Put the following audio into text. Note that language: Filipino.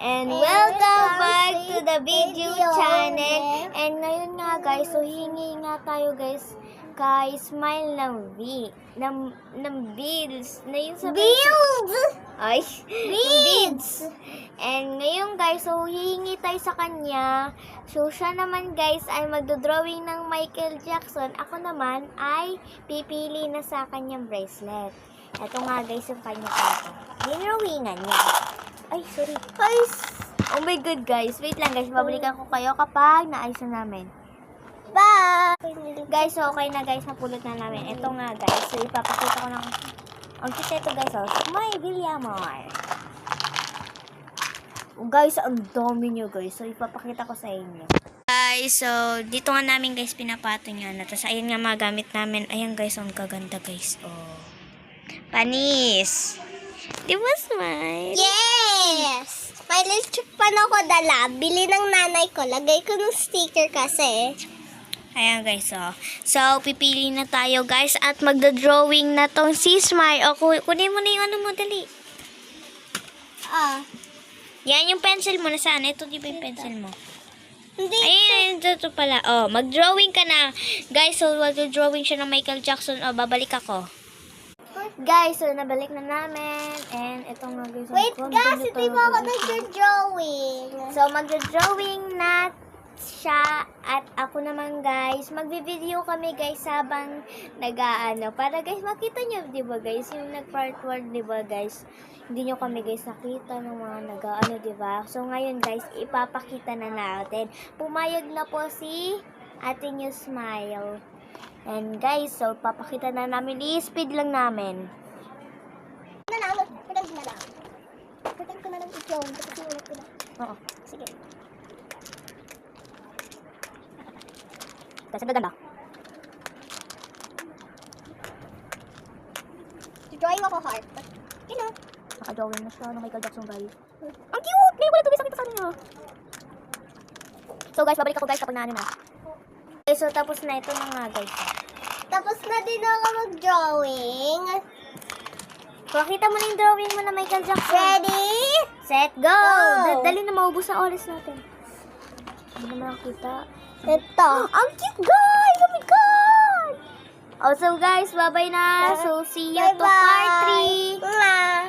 And welcome back to the video channel. And ngayon nga guys, so hingi nga tayo guys kay Smile ng bills. Na yun sa bills! Ay, bills! And ngayon guys, so hihingi tayo sa kanya. So siya naman guys ay magdodrawing ng Michael Jackson. Ako naman ay pipili na sa kanyang bracelet. Ito nga guys yung kanya photo. Dinrawingan niya. Ay, sorry. Guys! Oh my god guys. Wait lang guys. Babalikan ko kayo kapag naayos na namin. Bye! Guys, so okay na guys. Napulot na namin. Ito nga guys. So ipapakita ko ng... Ang cute ito guys. Oh. May Villamor. Oh, guys, ang dami nyo guys. So ipapakita ko sa inyo. Guys, so dito nga namin guys pinapato niya na. Tapos ayun nga mga gamit namin. Ayan guys, ang kaganda guys. Oh. Panis! Di ba, Smile? Yes! May lipstick pa na ako dala. Bili ng nanay ko. Lagay ko ng sticker kasi. Ayan guys, oh. So, pipili na tayo guys at magda-drawing na tong si Smile. O, kunin mo na yung ano mo, dali. Yan yung pencil mo. Nasaan? Ito, di ba yung pencil mo? Hindi. Ayun, ito pala. Oh, mag-drawing ka na. Guys, so, mag-drawing siya ng Michael Jackson. Oh, babalik ako. Guys, so nabalik na namin. And ito nga guys. Wait guys, hindi pa ako nag-drawing. So magda-drawing na siya at ako naman guys. Magbi-video kami guys habang nag-aano. Para guys makita nyo, di ba guys? Yung nag-part 1, di ba guys? Hindi nyo kami guys nakita ng mga nag-aano, di ba? So ngayon guys, ipapakita na natin. Pumayag na po si Ate New Smile. And guys, so papakita na namin. I-speed lang namin. Pagdating na lang. Pagdating ko na lang i-clone. Kasi ulit ko na. Oo, sige. Kasi gaganda. Drawing ako heart. You know. Naka-drawing na siya ng Michael Jackson guys. Ang cute! May wala tubig sa kanya. So guys, babalik ako guys kapag naano na. Okay, so tapos na ito na nga guys. Tapos na din ako mag-drawing. Pakita mo na yung drawing mo na Michael Jackson. Ready? Set, go! Go! Dali na maubos ang oras natin. Hindi na makita. Ito. Ang cute guys! Oh my God! Oh, so guys, bye-bye na. So, see you to part 3. Bye-bye.